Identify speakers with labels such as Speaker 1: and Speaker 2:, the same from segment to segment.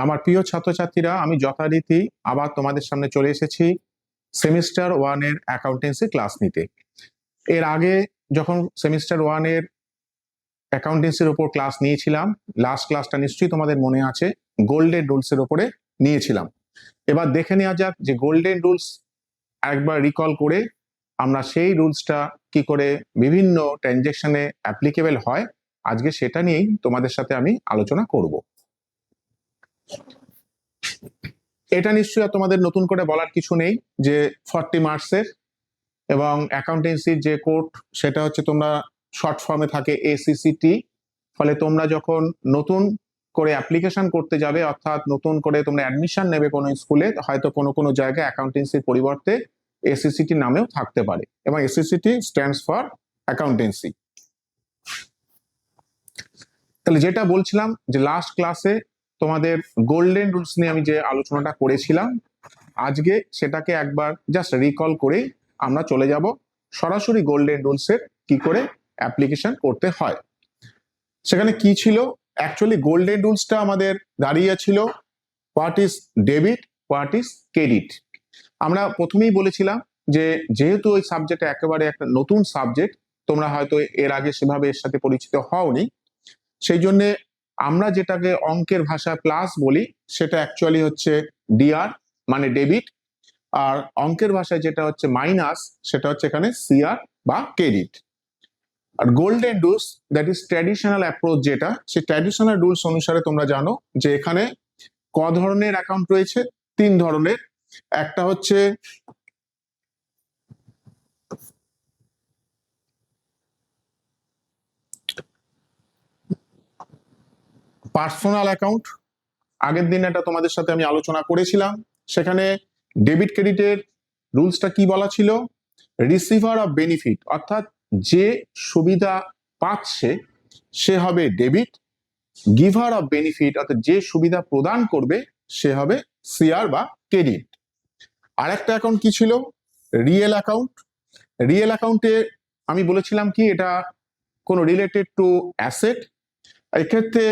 Speaker 1: আমার প্রিয় ছাত্রছাত্রীরা, আমি যথারীতি আবার তোমাদের সামনে চলে এসেছি সেমিস্টার ওয়ানের অ্যাকাউন্টেন্সি ক্লাস নিতে। এর আগে যখন সেমিস্টার ওয়ানের অ্যাকাউন্টেন্সির উপর ক্লাস নিয়েছিলাম, লাস্ট ক্লাসটা নিশ্চয়ই তোমাদের মনে আছে, গোল্ডেন রুলস এর উপরে নিয়েছিলাম। এবার দেখে নেওয়া যাক যে গোল্ডেন রুলস একবার রিকল করে আমরা সেই রুলসটা কি করে বিভিন্ন ট্রানজ্যাকশনে অ্যাপ্লিকেবল হয়, আজকে সেটা নিয়েই তোমাদের সাথে আমি আলোচনা করব। এটা নিশ্চয়ই তোমাদের নতুন করে বলার কিছু নেই যে 40 মার্কসের এবং অ্যাকাউন্টেন্সির যে কোড সেটা হচ্ছে তোমরা শর্ট ফর্মে থাকে ACCT। ফলে তোমরা যখন নতুন করে অ্যাপ্লিকেশন করতে যাবে, অর্থাৎ নতুন করে তোমরা অ্যাডমিশন নেবে কোনো স্কুলে, হয়তো কোনো কোনো জায়গায় অ্যাকাউন্টেন্সির পরিবর্তে ACCT নামেও থাকতে পারে, এবং ACCT স্ট্যান্ডস ফর অ্যাকাউন্টেন্সি। তাহলে যেটা বলছিলাম যে লাস্ট ক্লাসে তোমাদের গোল্ডেন রুলস নিয়ে আমি যে আলোচনাটা করেছিলাম, আজকে সেটাকে একবার জাস্ট রিকল করে আমরা চলে যাব সরাসরি গোল্ডেন রুলসের কি করে অ্যাপ্লিকেশন করতে হয়। সেখানে কি ছিল অ্যাকচুয়ালি গোল্ডেন রুলসটা আমাদের দাঁড়িয়েছিল what is debit, what is credit. আমরা প্রথমেই বলেছিলাম যে যেহেতু ওই সাবজেক্টটা একেবারে একটা নতুন সাবজেক্ট, তোমরা হয়তো এর আগে সেভাবে এর সাথে পরিচিত হওনি, সেই জন্য আমরা যেটাকে অঙ্কের ভাষায় প্লাস বলি সেটা অ্যাকচুয়ালি হচ্ছে ডিআর মানে ডেবিট, আর অঙ্কের ভাষায় যেটা হচ্ছে মাইনাস সেটা হচ্ছে এখানে সিআর বা ক্রেডিট। আর golden rules that is traditional approach, যেটা সেই ট্র্যাডিশনাল রুলস অনুসারে তোমরা জানো যে এখানে ক ধরনের অ্যাকাউন্ট রয়েছে, 3 ধরনের। একটা হচ্ছে পার্সোনাল অ্যাকাউন্ট, আগের দিন এটা তোমাদের সাথে আমি আলোচনা করেছিলাম। সেখানে ডেবিট ক্রেডিটের রুলসটা কি বলা ছিল, রিসিভার অফ বেনিফিট, অর্থাৎ যে সুবিধা পাচ্ছে সে হবে ডেবিট, গিভার অফ বেনিফিট অর্থাৎ যে সুবিধা প্রদান করবে সে হবে সিআর বা ক্রেডিট। আর একটা অ্যাকাউন্ট কি ছিল, রিয়েল অ্যাকাউন্ট। রিয়েল অ্যাকাউন্টে আমি বলেছিলাম কি এটা কোনো রিলেটেড টু অ্যাসেট। এক্ষেত্রে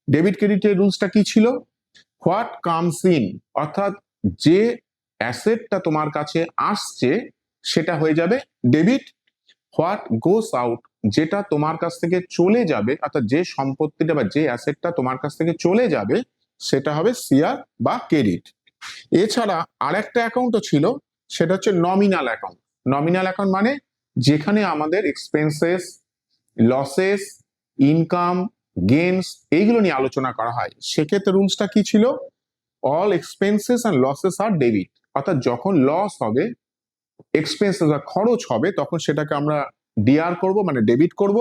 Speaker 1: ডেবিট ক্রেডিটের রুলসটা কি ছিল, হোয়াট কামস ইন, অর্থাৎ যে অ্যাসেটটা তোমার কাছে আসছে সেটা হয়ে যাবে ডেবিট, হোয়াট গোস আউট, যেটা তোমার কাছ থেকে চলে যাবে, অর্থাৎ যে সম্পত্তিটা বা যে অ্যাসেটটা তোমার কাছ থেকে চলে যাবে সেটা হবে সিআর বা ক্রেডিট। এছাড়া আরেকটা অ্যাকাউন্টও ছিল, সেটা হচ্ছে নমিনাল অ্যাকাউন্ট। নমিনাল অ্যাকাউন্ট মানে যেখানে আমাদের এক্সপেন্সেস, লসেস, ইনকাম, গেইনস এইগুলো নিয়ে আলোচনা করা হয়। সেক্ষেত্রে রুলসটা কি ছিল, অল এক্সপেন্সেস অ্যান্ড লসেস আর ডেবিট, অর্থাৎ যখন লস হবে, এক্সপেন্সেস বা খরচ হবে, তখন সেটাকে আমরা ডিআর করব মানে ডেবিট করব।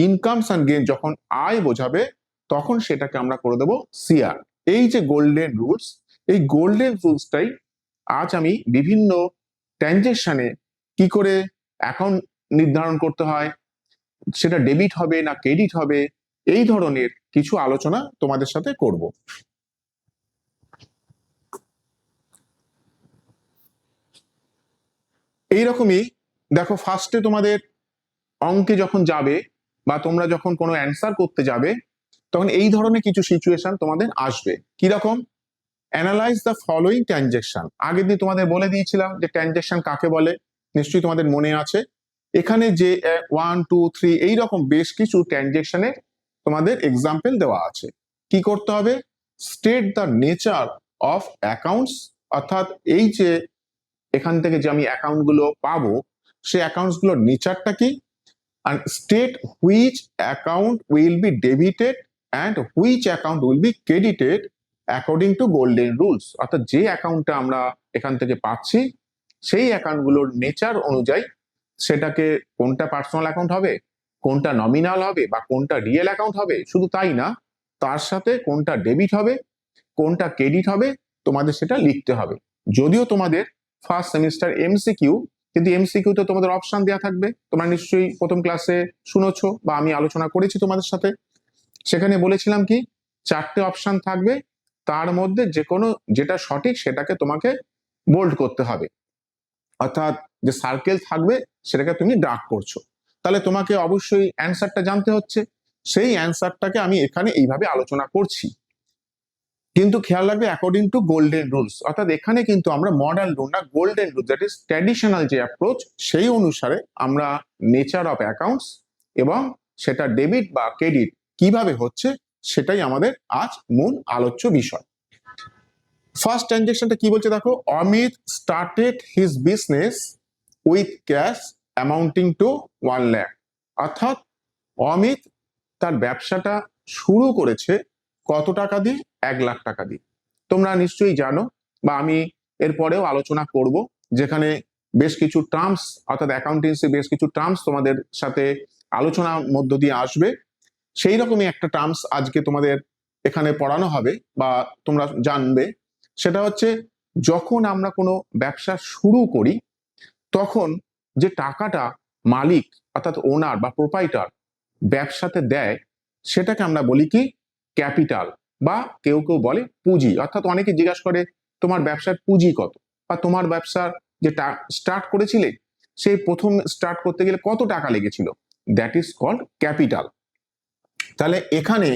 Speaker 1: ইনকামস অ্যান্ড গেইন যখন আয় বোঝাবে তখন সেটাকে আমরা করে দেব সিআর। এই যে গোল্ডেন রুলস, এই গোল্ডেন রুলসটাই আজ আমি বিভিন্ন ট্রানজ্যাকশনে কি করে অ্যাকাউন্ট নির্ধারণ করতে হয়, সেটা ডেবিট হবে না ক্রেডিট হবে, এই ধরনের কিছু আলোচনা তোমাদের সাথে করব। এইরকমই দেখো, ফার্স্টে তোমাদের অঙ্কে যখন যাবে বা তোমরা যখন কোনো অ্যান্সার করতে যাবে, তখন এই ধরনের কিছু সিচুয়েশন তোমাদের আসবে। কিরকম, অ্যানালাইজ দ্য ফলোইং ট্রানজ্যাকশন। আগের দিন তোমাদের বলে দিয়েছিলাম যে ট্রানজ্যাকশন কাকে বলে, নিশ্চয়ই তোমাদের মনে আছে। এখানে যে 1, 2, 3 এইরকম বেশ কিছু ট্রানজ্যাকশনে তোমাদের এক্সাম্পল দেওয়া আছে। কি করতে হবে, state the nature of accounts, অর্থাৎ এই যে এখান থেকে যে আমি অ্যাকাউন্ট গুলো পাবো সেই অ্যাকাউন্টস গুলোর নেচারটা কি, and state which account will be debited and which account will be credited according to golden rules, অর্থাৎ যে অ্যাকাউন্টটা আমরা এখান থেকে পাচ্ছি সেই অ্যাকাউন্টগুলোর নেচার অনুযায়ী সেটাকে কোনটা পার্সোনাল অ্যাকাউন্ট হবে, কোনটা নমিনাল হবে বা কোনটা রিয়েল অ্যাকাউন্ট হবে, শুধু তাই না তার সাথে কোনটা ডেবিট হবে কোনটা ক্রেডিট হবে তোমাদের সেটা লিখতে হবে। যদিও তোমাদের ফার্স্ট সেমিস্টার এমসিকিউ, কিন্তু এমসিকিউতে তোমাদের অপশন দেওয়া থাকবে, তোমরা নিশ্চয়ই প্রথম ক্লাসে শুনেছো বা আমি আলোচনা করেছি তোমাদের সাথে। সেখানে বলেছিলাম কি 4টে অপশন থাকবে, তার মধ্যে যে কোনো যেটা সঠিক সেটাকে তোমাকে বোল্ড করতে হবে, অর্থাৎ যে সার্কেল থাকবে সেটাকে তুমি ডার্ক করছো। তাহলে তোমাকে অবশ্যই অ্যান্সারটা জানতে হচ্ছে, সেই অ্যান্সারটাকে আমি এখানে এইভাবে আলোচনা করছি। কিন্তু খেয়াল রাখবে অ্যাকর্ডিং টু গোল্ডেন রুলস, অর্থাৎ এখানে কিন্তু আমরা মডার্ন রুল না, golden rule, that is traditional যে অ্যাপ্রোচ, সেই অনুসারে আমরা নেচার অফ অ্যাকাউন্টস এবং সেটা ডেবিট বা ক্রেডিট কিভাবে হচ্ছে সেটাই আমাদের আজ মূল আলোচ্য বিষয়। ফার্স্ট ট্রানজেকশনটা কি বলছে দেখো, Amit started his business with cash amounting two 1 lakh. অর্থাৎ অমিত তার ব্যবসাটা শুরু করেছে কত টাকা দিয়ে? 1 লাখ টাকা দিয়ে। তোমরা নিশ্চয়ই জানো বা আমি এরপরেও আলোচনা করব, যেখানে বেশ কিছু টার্মস অর্থাৎ অ্যাকাউন্টেন্সি বেশ কিছু টার্মস তোমাদের সাথে আলোচনার মধ্য দিয়ে আসবে। সেই রকমই একটা টার্মস আজকে তোমাদের এখানে পড়ানো হবে বা তোমরা জানবে। সেটা হচ্ছে, যখন আমরা কোনো ব্যবসা শুরু করি তখন যে টাকাটা মালিক অর্থাৎ ওনার বা প্রোপাইটার ব্যবসাতে দেয় সেটাকে আমরা বলি কি? ক্যাপিটাল, বা কেউ কেউ বলে পুঁজি। অর্থাৎ অনেকে জিজ্ঞাসা করে তোমার ব্যবসার পুঁজি কত, বা তোমার ব্যবসার যে স্টার্ট করেছিলে সেই প্রথম স্টার্ট করতে গেলে কত টাকা লেগেছিল, দ্যাট ইজ কল্ড ক্যাপিটাল। তাহলে এখানে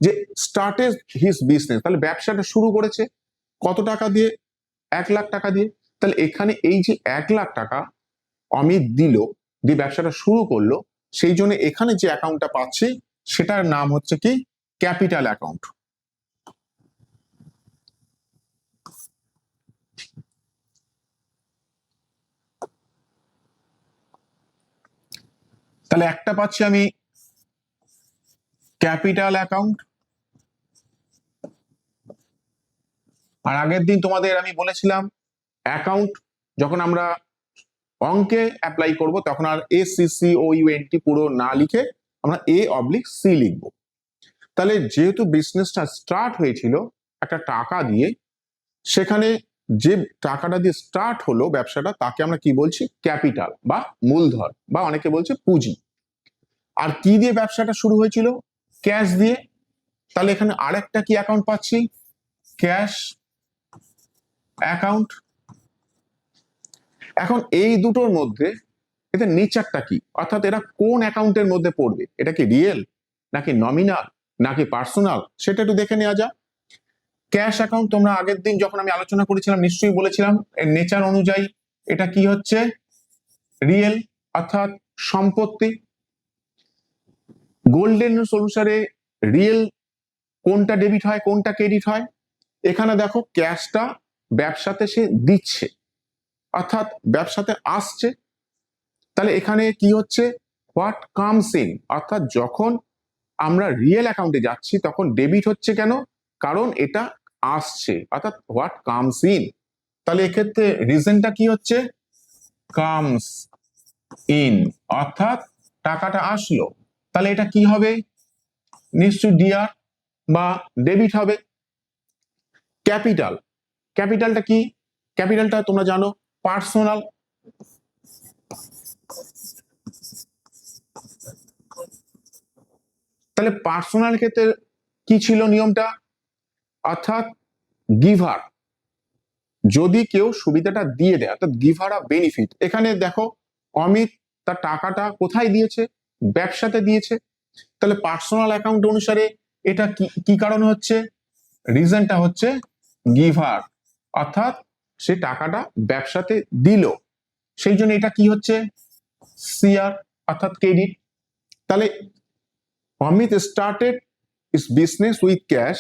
Speaker 1: যে স্টার্টেড হিজ বিজনেস, তাহলে ব্যবসাটা শুরু করেছে কত টাকা দিয়ে? 1 লাখ টাকা দিয়ে। তাহলে এখানে এই যে 1 লাখ টাকা অমিত দিল, দিয়ে ব্যবসাটা শুরু করলো, সেই জন্য এখানে যে অ্যাকাউন্টটা পাচ্ছি সেটার নাম হচ্ছে কি? Capital account. তাহলে একটা পাচ্ছি আমি ক্যাপিটাল অ্যাকাউন্ট, আর আগের দিন তোমাদের আমি বলেছিলাম অ্যাকাউন্ট যখন আমরা অঙ্কে অ্যাপ্লাই করব তখন আর ACCOUNT পুরো না লিখে আমরা A/C লিখবো। তাহলে যেহেতু বিজনেসটা স্টার্ট হয়েছিল একটা টাকা দিয়ে, সেখানে যে টাকাটা দিয়ে স্টার্ট হলো ব্যবসাটা তাকে আমরা কি বলছি? ক্যাপিটাল বা মূলধন, বা অনেকে বলছে পুঁজি। আর কি দিয়ে ব্যবসাটা শুরু হয়েছিল? ক্যাশ দিয়ে। তাহলে এখানে আরেকটা কি অ্যাকাউন্ট পাচ্ছি? Cash account. এখন এই দুটোর মধ্যে এদের নেচারটা কি, অর্থাৎ এরা কোন অ্যাকাউন্টের মধ্যে পড়বে? এটা কি রিয়েল নাকি নমিনাল নাকি পার্সোনাল, সেটা একটু দেখে নেওয়া যাক। ক্যাশ অ্যাকাউন্ট তোমরা আগের দিন যখন আমি আলোচনা করেছিলাম নিশ্চয়ই বলেছিলাম এর নেচার অনুযায়ী এটা কি হচ্ছে? রিয়েল, অর্থাৎ সম্পত্তি। গোল্ডেন রুলস অনুসারে রিয়েল কোনটা ডেবিট হয় কোনটা ক্রেডিট হয়? এখানে দেখো ক্যাশটা ব্যবসাতে সে দিচ্ছে, অর্থাৎ ব্যবসাতে আসছে। তাহলে এখানে কি হচ্ছে? হোয়াট কামস ইন, অর্থাৎ যখন আমরা রিয়েল অ্যাকাউন্টে যাচ্ছি তখন ডেবিট হচ্ছে কেন? কারণ এটা আসছে, অর্থাৎ হোয়াট কামস ইন। তাহলে এক্ষেত্রে রিজনটা কি হচ্ছে? কামস ইন, অর্থাৎ টাকাটা আসলো। তাহলে এটা কি হবে? নিশ্চয়ই ডিআর বা ডেবিট হবে। ক্যাপিটাল, ক্যাপিটালটা কি? ক্যাপিটালটা তোমরা জানো পার্সোনাল। তাহলে পার্সোনাল ক্ষেত্রে কি ছিল নিয়মটা? অর্থাৎ গিভার, যদি কেউ সুবিধাটা দিয়ে দেয় অর্থাৎ গিভার অফ বেনিফিট। এখানে দেখো অমিত তার টাকাটা কোথায় দিয়েছে? ব্যবসাতে দিয়েছে। তাহলে পার্সোনাল অ্যাকাউন্ট অনুসারে এটা কি কারণে হচ্ছে? রিজনটা হচ্ছে গিভার, অর্থাৎ সে টাকাটা ব্যবসাতে দিল, সেই জন্য এটা কি হচ্ছে? সিআর, অর্থাৎ ক্রেডিট। তাহলে Amit started is business with cash,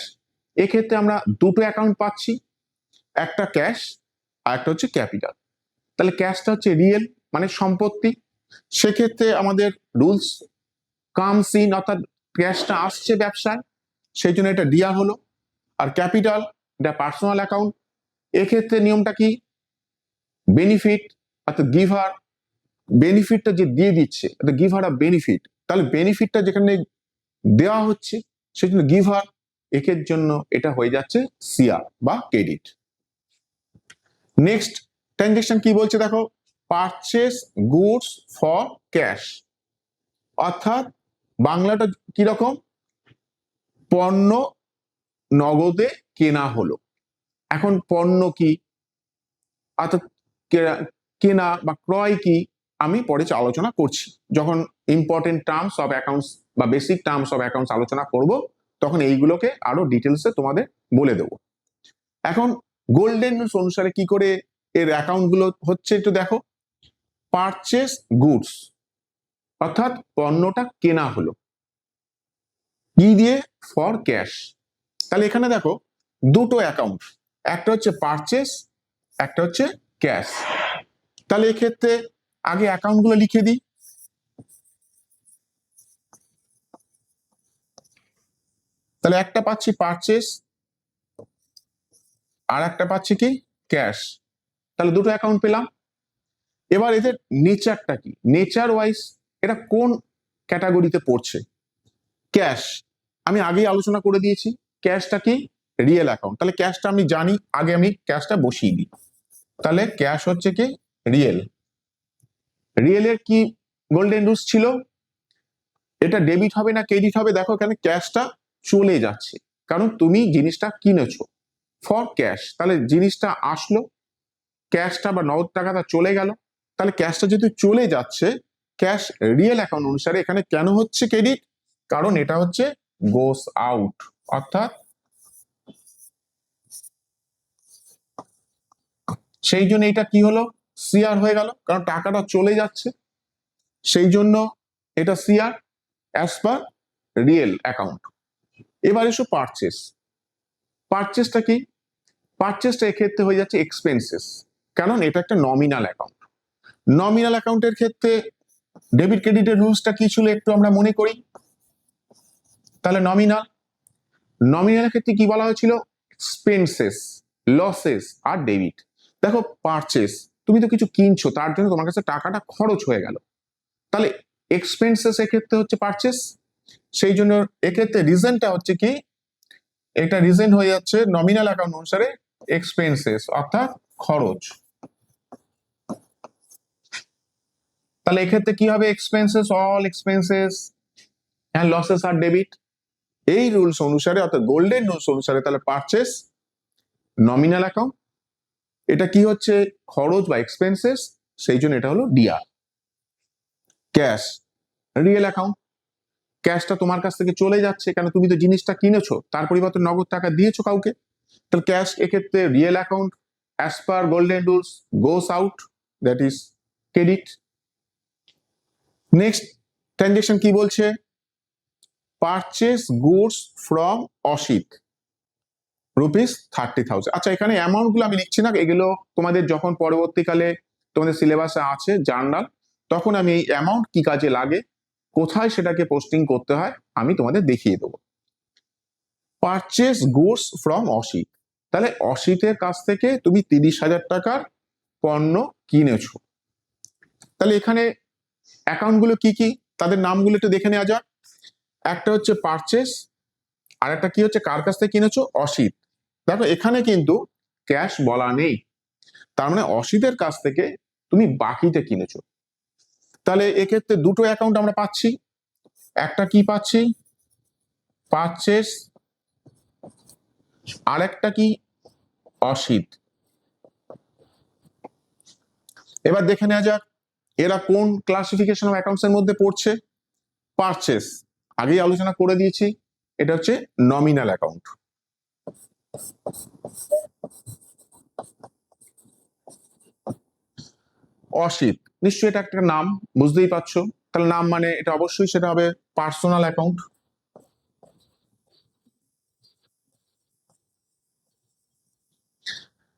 Speaker 1: এক্ষেত্রে আমরা দুটো অ্যাকাউন্ট পাচ্ছি, একটা ক্যাশ আর একটা হচ্ছে ক্যাপিটাল। তাহলে ক্যাশটা হচ্ছে রিয়েল মানে সম্পত্তি, সেক্ষেত্রে আমাদের রুলস কামস ইন, অর্থাৎ ক্যাশটা আসছে ব্যবসায়, সেই জন্য এটা ডিআর হলো। আর ক্যাপিটাল এটা পার্সোনাল অ্যাকাউন্ট, এক্ষেত্রে নিয়মটা কি? বেনিফিট, অর্থাৎ গিভার, বেনিফিটটা যে দিয়ে দিচ্ছে অর্থাৎ গিভার অফ বেনিফিট, তাহলে বেনিফিটটা যেখানে দেওয়া হচ্ছে সেই জন্য গিভার, একের জন্য এটা হয়ে যাচ্ছে সিআর বা ক্রেডিট। নেক্সট ট্রানজেকশন কি বলছে দেখো, পারচেস গুডস ফর ক্যাশ, অর্থাৎ বাংলাটা কিরকম? পণ্য নগদে কেনা হলো। এখন পণ্য কি অর্থাৎ কেনা বা ক্রয় কি আমি পরে আলোচনা করছি, যখন ইম্পর্টেন্ট টার্মস অফ অ্যাকাউন্টস বা বেসিক টার্মস অফ অ্যাকাউন্টস আলোচনা করব তখন এইগুলোকে আরো ডিটেলসে তোমাদের বলে দেবো। এখন গোল্ডেন রুলস অনুসারে কি করে এর অ্যাকাউন্ট গুলো হচ্ছে একটু দেখো। পারচেস গুডস অর্থাৎ পণ্যটা কেনা হলো কি দিয়ে? For cash. তাহলে এখানে দেখো দুটো অ্যাকাউন্ট, একটা হচ্ছে পারচেস, একটা হচ্ছে ক্যাশ। তাহলে এক্ষেত্রে আগে অ্যাকাউন্ট গুলো লিখে দিই। তাহলে একটা পাচ্ছি পারচেস আর একটা পাচ্ছি কি? ক্যাশ। তাহলে দুটো অ্যাকাউন্ট পেলাম। এবার এদের নেচারটা কি? নেচার ওয়াইজ এটা কোন ক্যাটাগরিতে পড়ছে? ক্যাশ আমি আগেই আলোচনা করে দিয়েছি। ক্যাশটা কি? Real account. তাহলে ক্যাশটা আমি জানি, আগে আমি ক্যাশটা বসিয়ে দিই। তাহলে ক্যাশ হচ্ছে কি? রিয়েল। রিয়েলের কি গোল্ডেন রুলস ছিল? এটা ডেবিট হবে না ক্রেডিট হবে? দেখো এখানে ক্যাশটা চলে যাচ্ছে, কারণ তুমি জিনিসটা কিনেছো ফর ক্যাশ। তাহলে জিনিসটা আসলো, ক্যাশটা বা নগদ টাকাটা চলে গেল। তাহলে ক্যাশটা যেহেতু চলে যাচ্ছে, ক্যাশ রিয়েল অ্যাকাউন্ট অনুসারে এখানে কেন হচ্ছে ক্রেডিট? কারণ এটা হচ্ছে গোস আউট, অর্থাৎ সেই জন্য এটা কি হলো? সিআর হয়ে গেল, কারণ টাকাটা চলে যাচ্ছে, সেই জন্য এটা CR as per real account. এবার এসো পারচেস। পারচেসটা কি? পারচেসটা এক্ষেত্রে হয়ে যাচ্ছে এক্সপেন্সেস, কারণ এটা একটা নমিনাল অ্যাকাউন্ট। নমিনাল অ্যাকাউন্টের ক্ষেত্রে ডেবিট ক্রেডিটের রুলসটা কি ছিল একটু আমরা মনে করি। তাহলে নমিনালের ক্ষেত্রে কি বলা হয়েছিল? এক্সপেন্সেস, লসেস আর ডেবিট। দেখো পারচেস, তুমি তো কিছু কিনছো, তার জন্য তোমার কাছে টাকাটা খরচ হয়ে গেল। তাহলে এক্সপেন্সেস এক্ষেত্রে হচ্ছে পারচেস, সেই জন্য এক্ষেত্রে রিজনটা হচ্ছে কি? এটা রিজন হয়ে যাচ্ছে নমিনাল অ্যাকাউন্ট অনুসারে এক্সপেন্সেস অর্থাৎ খরচ। তাহলে এক্ষেত্রে কি হবে? Expenses, all expenses and losses আর ডেবিট। এই রুলস অনুসারে অর্থাৎ গোল্ডেন রুলস অনুসারে তাহলে পারচেস নমিনাল অ্যাকাউন্ট, এটা কি হচ্ছে? খরচ বা এক্সপেন্সেস, সেই জন্য এটা হলো ডিআর। ক্যাশ রিয়েল অ্যাকাউন্ট, ক্যাশটা তোমার কাছ থেকে চলে যাচ্ছে, কেন তুমি তো জিনিসটা কিনেছো, তার পরিবর্তে নগদ টাকা দিয়েছো কাউকে। তাহলে ক্যাশ এক্ষেত্রে real account as per golden rules goes out, that is credit. Next transaction কি বলছে? Purchase goods from Asit ₹30,000। আচ্ছা এখানে অ্যামাউন্ট গুলো আমি লিখছি না, এগুলো তোমাদের যখন পরবর্তীকালে তোমাদের সিলেবাসে আছে জার্নাল, তখন আমি এই অ্যামাউন্ট কি কাজে লাগে, কোথায় সেটাকে পোস্টিং করতে হয় আমি তোমাদের দেখিয়ে দেবো। পারচেস গুডস ফ্রম অসিত, তাহলে অসিতের কাছ থেকে তুমি 30,000 টাকার পণ্য কিনেছো। তাহলে এখানে অ্যাকাউন্ট গুলো কি কি, তাদের নামগুলো একটু দেখে নেওয়া যাক। একটা হচ্ছে পারচেস, আর একটা কি হচ্ছে? কার কাছ থেকে কিনেছো? অসিত। দেখো এখানে কিন্তু ক্যাশ বলা নেই, তার মানে অসিতের কাছ থেকে তুমি বাকিতে কিনেছো। তাহলে এক্ষেত্রে দুটো অ্যাকাউন্ট আমরা পাচ্ছি। একটা কি পাচ্ছি? পারচেস, আর একটা কি? অসিত। এবার দেখে নেওয়া যাক এরা কোন ক্লাসিফিকেশন অফ অ্যাকাউন্টস এর মধ্যে পড়ছে। পারচেস আগেই আলোচনা করে দিয়েছি, এটা হচ্ছে নমিনাল অ্যাকাউন্ট। অসিত নিশ্চয়ই এটা একটা নাম, বুঝতেই পারছো। তাহলে নাম মানে এটা অবশ্যই সেটা হবে পার্সোনাল অ্যাকাউন্ট।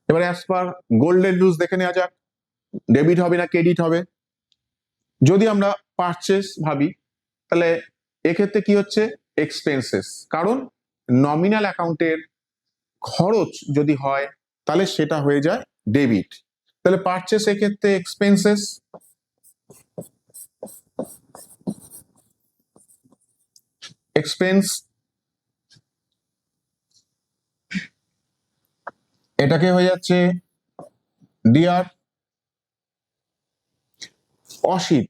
Speaker 1: এবারে অ্যাজ পার গোল্ডেন রুলস দেখে নেওয়া যাক, ডেবিট হবে না ক্রেডিট হবে। যদি আমরা পারচেস ভাবি, তাহলে এক্ষেত্রে কি হচ্ছে? এক্সপেন্সেস, কারণ নমিনাল অ্যাকাউন্টের খরচ যদি হয় তাহলে সেটা হয়ে যায় ডেবিট। তাহলে পারচেস এক্ষেত্রে এক্সপেন্সেস, এক্সপেন্স, এটাকে হয়ে যাচ্ছে ডিআর। অসিত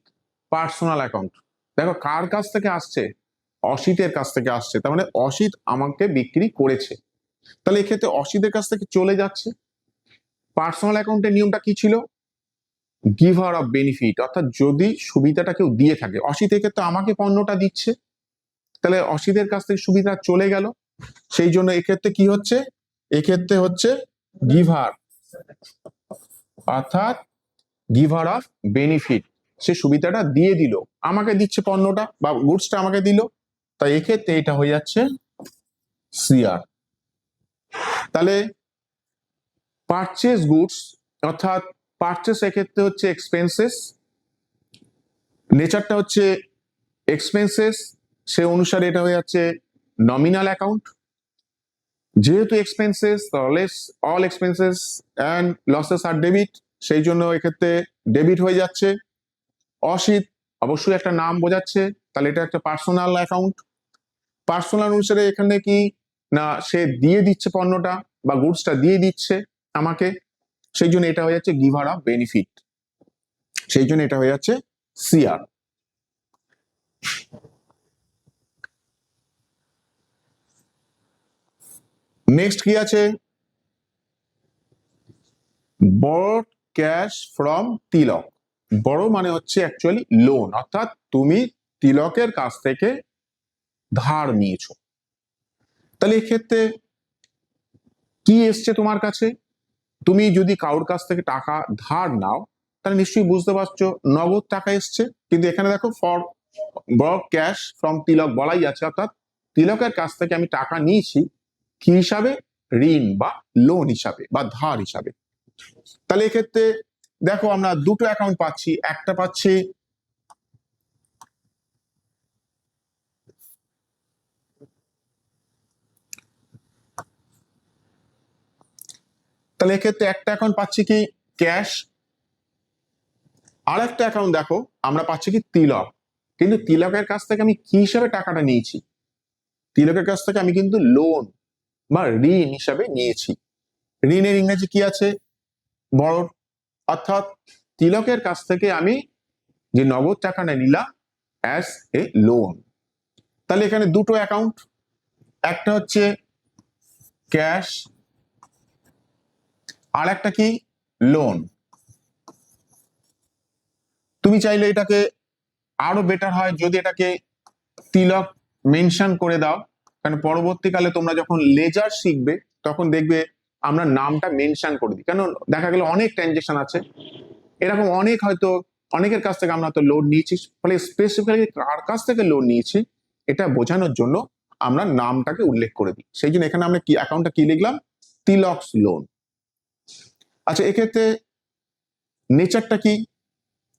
Speaker 1: পার্সোনাল অ্যাকাউন্ট, দেখো কার কাছ থেকে আসছে? অসিতের কাছ থেকে আসছে, তার মানে অসিত আমাকে বিক্রি করেছে, তাহলে এক্ষেত্রে অসিতের কাছ থেকে চলে যাচ্ছে। পার্সোনাল অ্যাকাউন্টের নিয়মটা কি ছিল? গিভার অফ বেনিফিট, অর্থাৎ যদি সুবিধাটা কেউ দিয়ে থাকে, অসিত এক্ষেত্রে আমাকে পণ্যটা দিচ্ছে, তাহলে অসিতের কাছ থেকে সুবিধা চলে গেল, সেই জন্য এক্ষেত্রে কি হচ্ছে, এক্ষেত্রে হচ্ছে গিভার, অর্থাৎ গিভার অফ বেনিফিট, সে সুবিধাটা দিয়ে দিল, আমাকে দিচ্ছে পণ্যটা বা গুডসটা আমাকে দিল, তাই এক্ষেত্রে এটা হয়ে যাচ্ছে সিআর। তাহলে পারচেজ গুডস অর্থাৎ পারচেস এক্ষেত্রে হচ্ছে এক্সপেন্সেস, নেচারটা হচ্ছে এক্সপেন্সেস, সে অনুসারে এটা হয়ে যাচ্ছে নমিনাল অ্যাকাউন্ট। যেহেতু এক্সপেন্সেস তাহলে অল এক্সপেন্সেস অ্যান্ড লসেস আর ডেবিট, সেই জন্য এক্ষেত্রে ডেবিট হয়ে যাচ্ছে। অসিত অবশ্যই একটা নাম বোঝাচ্ছে, তাহলে এটা একটা পার্সোনাল অ্যাকাউন্ট। পার্সোনাল অনুসারে এখানে কি না, সে দিয়ে দিচ্ছে পণ্যটা বা গুডসটা দিয়ে দিচ্ছে আমাকে, সেই জন্য এটা হয়ে যাচ্ছে গিভার অফ বেনিফিট, সেই জন্য এটা হয়ে যাচ্ছে সিআর। নেক্সট কি আছে, বরড ক্যাশ ফ্রম তিলক। বড় মানে হচ্ছে অ্যাকচুয়ালি লোন, অর্থাৎ তুমি তিলকের কাছ থেকে ধার নিয়েছো। তাহলে এক্ষেত্রে কি এসছে তোমার কাছে, তুমি যদি কারোর কাছ থেকে টাকা ধার নাও তাহলে নিশ্চয়ই বুঝতে পারছো নগদ টাকা এসছে, কিন্তু এখানে দেখো ফর বরড ক্যাশ ফ্রম তিলক বলাই আছে, অর্থাৎ তিলকের কাছ থেকে আমি টাকা নিয়েছি কি হিসাবে, ঋণ বা লোন হিসাবে বা ধার হিসাবে। তাহলে এক্ষেত্রে দেখো আমরা দুটো অ্যাকাউন্ট পাচ্ছি, একটা পাচ্ছি তাহলে এক্ষেত্রে একটা অ্যাকাউন্ট পাচ্ছি কি ক্যাশ, আর একটা অ্যাকাউন্ট দেখো আমরা পাচ্ছি কি তিলক, কিন্তু তিলকের কাছ থেকে আমি কি হিসাবে টাকাটা নিয়েছি, তিলকের কাছ থেকে আমি কিন্তু লোন বা ঋণ হিসাবে নিয়েছি। ঋণের ইংরেজি কি আছে, বরড, অর্থাৎ তিলকের কাছ থেকে আমি যে নগদ টাকাটা নিলাম অ্যাজ এ লোন। তাহলে এখানে দুটো অ্যাকাউন্ট, একটা হচ্ছে ক্যাশ আর একটা কি লোন। তুমি চাইলে এটাকে আরো বেটার হয় যদি এটাকে তিলক মেনশন করে দাও, কারণ পরবর্তীকালে তোমরা যখন লেজার শিখবে তখন দেখবে আমরা নামটা মেনশন করে দিই, কেন দেখা গেল অনেক ট্রানজেকশন আছে, এরকম অনেক হয়তো অনেকের কাছ থেকে আমরা হয়তো লোন নিয়েছি, ফলে স্পেসিফিক্যালি কার কাছ থেকে লোন নিয়েছি এটা বোঝানোর জন্য আমরা নামটাকে উল্লেখ করে দিই, সেই জন্য এখানে আমরা কি অ্যাকাউন্টটা কি লিখলাম, তিলকস লোন। আচ্ছা, এক্ষেত্রে নেচারটা কি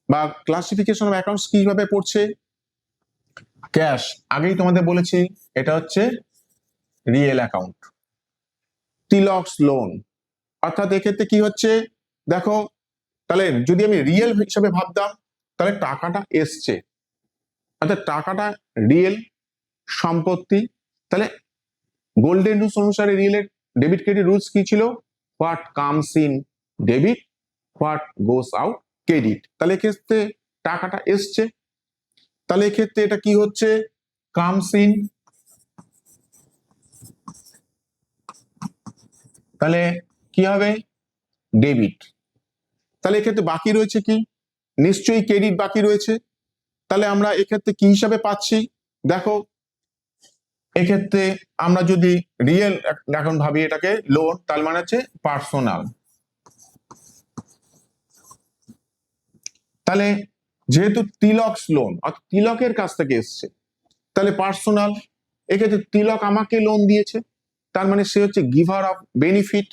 Speaker 1: বা ক্লাসিফিকেশন অফ অ্যাকাউন্টস কিভাবে পড়ছে, ক্যাশ আগেই তোমাদের বলেছি এটা হচ্ছে রিয়েল অ্যাকাউন্ট, তিলকস লোন অর্থাৎ এক্ষেত্রে কি হচ্ছে দেখো, তাহলে যদি আমি রিয়েল হিসাবে ভাবতাম তাহলে টাকাটা এসছে, অর্থাৎ টাকাটা রিয়েল সম্পত্তি। তাহলে গোল্ডেন রুলস অনুসারে রিয়েলের ডেবিট ক্রেডিট রুলস কি ছিল, what comes in debit, what goes out credit. তাহলে এক্ষেত্রে টাকাটা এসছে, তাহলে এক্ষেত্রে এটা কি হচ্ছে, কামস ইন, তাহলে কি হবে ডেবিট। তাহলে এক্ষেত্রে বাকি রয়েছে কি, নিশ্চয়ই ক্রেডিট বাকি রয়েছে, তাহলে আমরা এক্ষেত্রে কি হিসাবে পাচ্ছি দেখো, এক্ষেত্রে আমরা যদি রিয়েল এখন ভাবি এটাকে লোন, তার মানে হচ্ছে পার্সোনাল। তাহলে যেহেতু তিলকস লোন অর্থাৎ তিলকের কাছ থেকে এসছে, তাহলে পার্সোনাল, এক্ষেত্রে তিলক আমাকে লোন দিয়েছে, তার মানে সে হচ্ছে গিভার অফ বেনিফিট,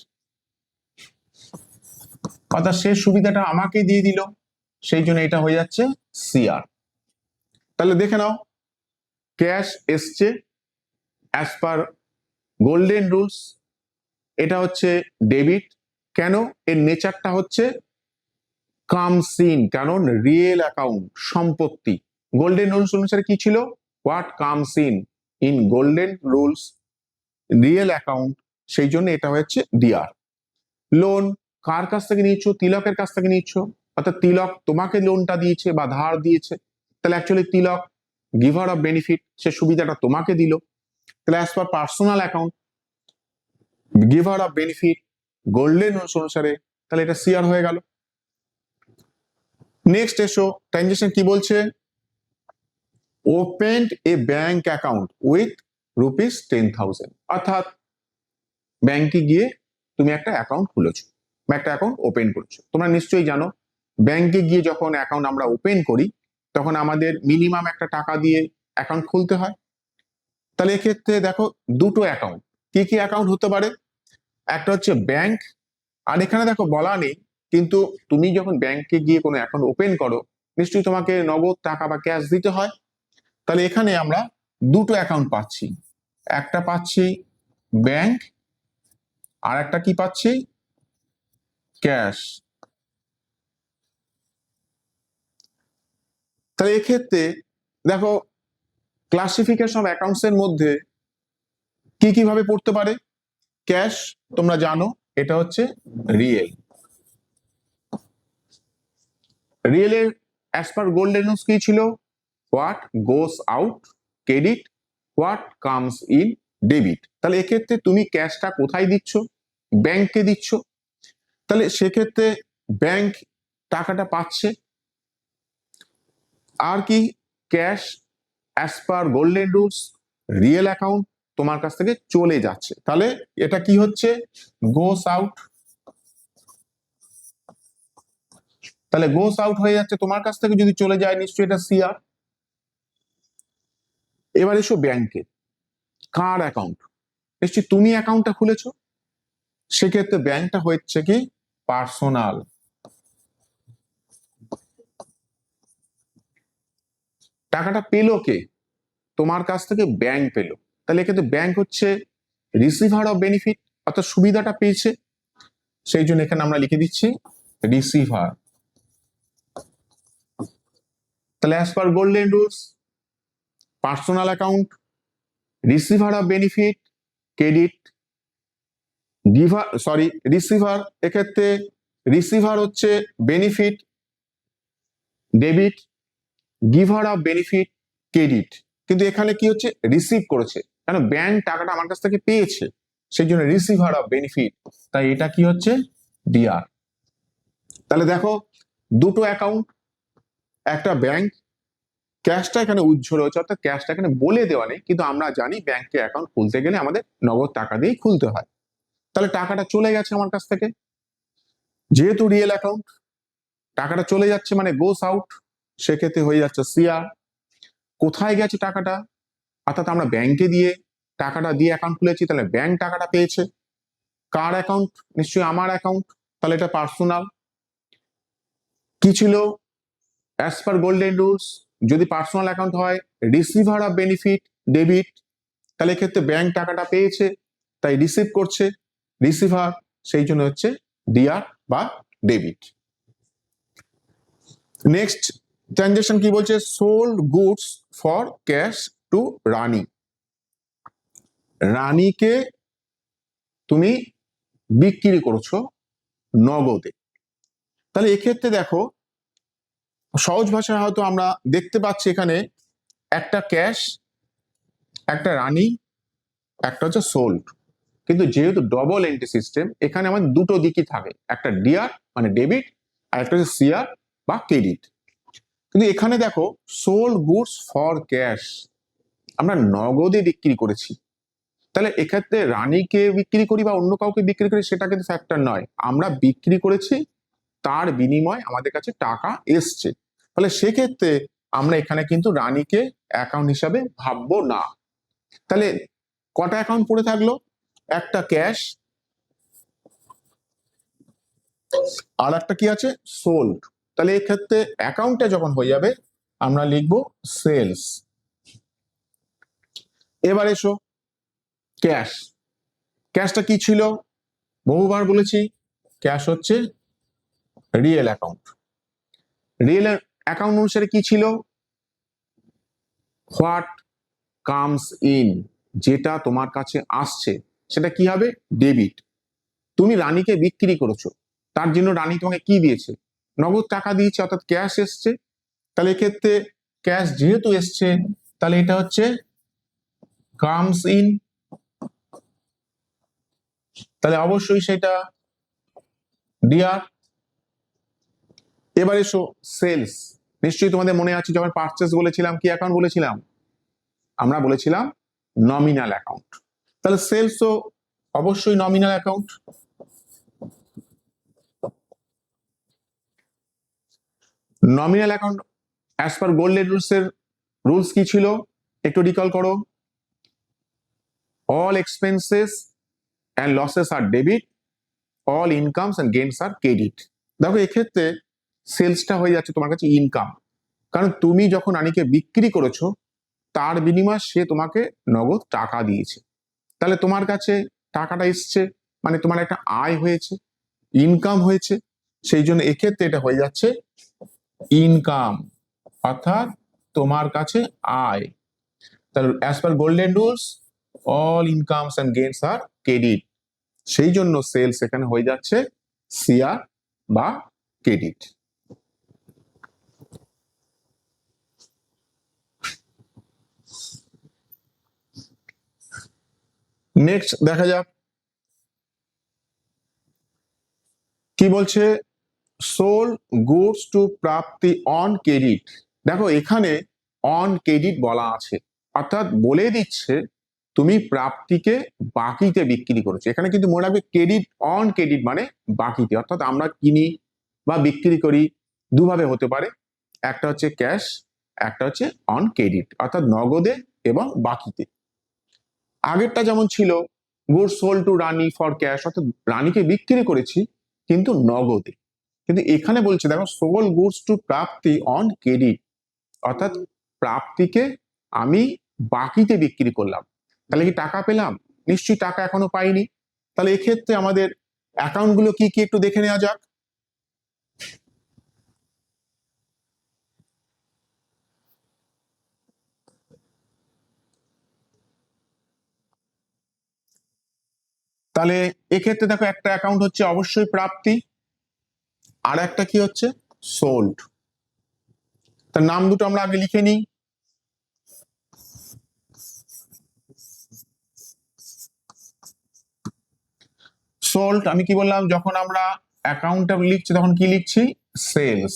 Speaker 1: অর্থাৎ সে সুবিধাটা আমাকে দিয়ে দিল, সেই জন্য এটা হয়ে যাচ্ছে সিআর। তাহলে দেখে নাও, ক্যাশ এসছে অ্যাজ পার গোল্ডেন রুলস, এটা হচ্ছে ডেবিট, কেন এর নেচারটা হচ্ছে কামস ইন, কারণ রিয়েল অ্যাকাউন্ট সম্পত্তি, গোল্ডেন রুলস অনুসারে কি ছিল, what comes in in golden rules real account, সেই জন্য এটা হচ্ছে ডিআর। লোন কার কাছ থেকে নিচ্ছ, তিলকের কাছ থেকে নিচ্ছ, অর্থাৎ তিলক তোমাকে লোনটা দিয়েছে বা ধার দিয়েছে, তাহলে actually Tilak giver of benefit, সে সুবিধাটা তোমাকে দিল, তাহলে as per personal account giver of benefit golden rules অনুসারে, তাহলে এটা সিআর হয়ে গেল। নেক্সট এসো, ট্রানজেকশন কি বলছে, opened A bank account with ₹10,000, অর্থাৎ ব্যাংকে গিয়ে তুমি একটা অ্যাকাউন্ট খুলেছো বা একটা অ্যাকাউন্ট ওপেন করছো। তোমরা নিশ্চয়ই জানো ব্যাংকে গিয়ে যখন অ্যাকাউন্ট আমরা ওপেন করি তখন আমাদের মিনিমাম একটা টাকা দিয়ে অ্যাকাউন্ট খুলতে হয়। তাহলে এক্ষেত্রে দেখো দুটো অ্যাকাউন্ট, কি কি অ্যাকাউন্ট হতে পারে? একটা হচ্ছে ব্যাংক, আর এখানে দেখো বলা নেই, কিন্তু তুমি যখন ব্যাংকে গিয়ে কোনো অ্যাকাউন্ট ওপেন করো নিশ্চয়ই তোমাকে নগদ টাকা বা ক্যাশ দিতে হয়। তাহলে এখানে আমরা দুটো অ্যাকাউন্ট পাচ্ছি, একটা পাচ্ছি ব্যাংক আর একটা কি পাচ্ছি ক্যাশ। তাহলে এক্ষেত্রে দেখো ক্লাসিফিকেশন অফ অ্যাকাউন্টস এর মধ্যে কি কিভাবে পড়তে পারে? ক্যাশ তোমরা জানো এটা হচ্ছে রিয়েল, রিয়েলের অ্যাজ পার গোল্ডেন রুলস কি ছিল? What goes out credit, what comes in debit. তাহলে এক্ষেত্রে তুমি ক্যাশটা কোথায় দিচ্ছ? ব্যাংকে দিচ্ছ। তাহলে সেক্ষেত্রে ব্যাংক টাকাটা পাচ্ছে, আর কি cash as per golden rules real account তোমার কাছ থেকে চলে যাচ্ছে। তাহলে এটা কি হচ্ছে? গোস আউট। তাহলে গোস আউট হয়ে যাচ্ছে, তোমার কাছ থেকে যদি চলে যায় নিশ্চয়ই এটা সিআর। এবার এসো ব্যাংকে, কার অ্যাকাউন্ট? নিশ্চয়ই তুমি অ্যাকাউন্টটা খুলেছো, সেক্ষেত্রে ব্যাংকটা হচ্ছে কি পার্সোনাল। টাকাটা পেলো কে? তোমার কাছ থেকে ব্যাংক পেলো। তাহলে এক্ষেত্রে ব্যাংক হচ্ছে রিসিভার অফ বেনিফিট, অর্থাৎ সুবিধাটা পেয়েছে, সেই জন্য এখানে আমরা লিখে দিচ্ছি রিসিভার। তাহলে as per golden rules personal account, receiver of benefit credit, giver sorry receiver, এক্ষেত্রে রিসিভার হচ্ছে benefit debit, giver of benefit credit. কিন্তু এখানে কি হচ্ছে? রিসিভ করেছে, কারণ ব্যাংক টাকাটা আমার কাছ থেকে পেয়েছে, সেই জন্য রিসিভার অফ বেনিফিট। তাই এটা কি হচ্ছে? ডিআর। তাহলে দেখো দুটো অ্যাকাউন্ট, একটা ব্যাংক, ক্যাশটা এখানে উজ্জ্বল হয়েছে, অর্থাৎ ক্যাশটা এখানে বলে দেওয়া নেই, কিন্তু আমরা জানি ব্যাংকে অ্যাকাউন্ট খুলতে গেলে আমাদের নগদ টাকা দিয়েই খুলতে হয়। তাহলে টাকাটা চলে গেছে আমার কাছ থেকে, যেহেতু রিয়েল অ্যাকাউন্ট টাকাটা চলে যাচ্ছে মানে গোস আউট, সেক্ষেত্রে হয়ে যাচ্ছে সিআর। কোথায় গেছে টাকাটা? অর্থাৎ আমরা ব্যাংকে দিয়ে টাকাটা দিয়ে অ্যাকাউন্ট খুলেছি, তাহলে ব্যাংক টাকাটা পেয়েছে। কার অ্যাকাউন্ট? নিশ্চয়ই আমার অ্যাকাউন্ট, তাহলে এটা পার্সোনাল। কি ছিল? অ্যাজ পার গোল্ডেন রুলস যদি পার্সোনাল অ্যাকাউন্ট হয় রিসিভার অফ বেনিফিট ডেবিট, তাহলে এক্ষেত্রে ব্যাংক টাকাটা পেয়েছে তাই রিসিভ করছে, রিসিভার, সেই জন্য হচ্ছে ডিআর বা ডেবিট। নেক্সট ট্রানজাকশন কি বলছে? Sold goods for cash to Rani. রানীকে তুমি বিক্রি করছো নগদে। তাহলে এক্ষেত্রে দেখো সহজ ভাষায় হয়তো আমরা দেখতে পাচ্ছি এখানে একটা ক্যাশ, একটা রানী, একটা হচ্ছে সোল্ড, কিন্তু যেহেতু ডবল এন্ট্রি সিস্টেম এখানে আমাদের দুটো দিকই থাকে, একটা ডিআর মানে ডেবিট আর একটা হচ্ছে সিআর বা ক্রেডিট। কিন্তু এখানে দেখো সোল্ড গুডস ফর ক্যাশ, আমরা নগদে বিক্রি করেছি। তাহলে এক্ষেত্রে রানীকে বিক্রি করি বা অন্য কাউকে বিক্রি করি সেটা কিন্তু ফ্যাক্টর নয়, আমরা বিক্রি করেছি তার বিনিময়ে আমাদের কাছে টাকা এসছে। ফলে সেক্ষেত্রে আমরা এখানে কিন্তু রানীকে অ্যাকাউন্ট হিসাবে ভাববো না। তাহলে কটা অ্যাকাউন্ট পড়ে থাকলো? একটা ক্যাশ, আর একটা কি আছে? সোল্ড। তাহলে এক্ষেত্রে অ্যাকাউন্টে যখন হয়ে যাবে আমরা লিখবো সেলস। এবার এসো ক্যাশ। ক্যাশটা কি ছিল? বহুবার বলেছি ক্যাশ হচ্ছে রিয়েল অ্যাকাউন্ট। রিয়েল অ্যাকাউন্ট অনুসারে কি ছিল? হোয়াট কামস ইন, যেটা তোমার কাছে আসছে সেটা কি হবে? ডেবিট। তুমি রানীকে বিক্রি করেছো, তার জন্য রানী তোমাকে কি দিয়েছে? নগদ টাকা দিয়েছে, অর্থাৎ ক্যাশ এসছে। তাহলে এক্ষেত্রে ক্যাশ যেহেতু এসছে তাহলে এটা হচ্ছে কামস ইন, তাহলে অবশ্যই সেটা ডিআর। এবার এসো সেলস। নিশ্চয়ই তোমাদের মনে আছে যখন পারচেস বলেছিলাম কি অ্যাকাউন্ট বলেছিলাম, আমরা বলেছিলাম নমিনাল অ্যাকাউন্ট। তাহলে সেলসও অবশ্যই nominal account. Nominal account as per golden rules এর রুলস কি ছিল একটু রিকল করো। অল এক্সপেন্সেস অ্যান্ড লসেস আর debit, all incomes and gains আর ক্রেডিট। দেখো এক্ষেত্রে সেলসটা হয়ে যাচ্ছে তোমার কাছে ইনকাম, কারণ তুমি যখন রানীকে বিক্রি করেছো তার বিনিময়ে সে তোমাকে নগদ টাকা দিয়েছে, তাহলে তোমার কাছে টাকাটা এসছে, মানে তোমার একটা আয় হয়েছে, ইনকাম হয়েছে, সেই জন্য এক্ষেত্রে এটা হয়ে যাচ্ছে ইনকাম, অর্থাৎ তোমার কাছে আয়। তাহলে as per golden rules all incomes and gains আর ক্রেডিট, সেই জন্য সেলস এখানে হয়ে যাচ্ছে সিআর বা ক্রেডিট। নেক্সট দেখা যাক কি বলছে, sold goods to Prapti on credit. দেখো এখানে অন ক্রেডিট বলা আছে, অর্থাৎ বলে দিচ্ছে তুমি প্রাপ্তিকে বাকিতে বিক্রি করেছো। এখানে কিন্তু মনে রাখবে ক্রেডিট অন ক্রেডিট মানে বাকিতে, অর্থাৎ আমরা কিনি বা বিক্রি করি দুভাবে হতে পারে, একটা হচ্ছে ক্যাশ, একটা হচ্ছে অন ক্রেডিট অর্থাৎ নগদে এবং বাকিতে। আগেরটা যেমন ছিল goods sold to Rani for cash, অর্থাৎ রানীকে বিক্রি করেছি কিন্তু নগদে, কিন্তু এখানে বলছে দেখো sold goods to Prapti on credit, অর্থাৎ প্রাপ্তিকে আমি বাকিতে বিক্রি করলাম, তাহলে কি টাকা পেলাম? নিশ্চয়ই টাকা এখনো পাইনি। তাহলে এক্ষেত্রে আমাদের অ্যাকাউন্ট গুলো কি কি একটু দেখে নেওয়া যাক। তাহলে এক্ষেত্রে দেখো একটা অ্যাকাউন্ট হচ্ছে অবশ্যই প্রাপ্তি, আর একটা কি হচ্ছে সোল্ড। তার নাম দুটো আমরা আগে লিখে নিই। সোল্ড আমি কি বললাম, যখন আমরা অ্যাকাউন্টটা লিখছি তখন কি লিখছি সেলস।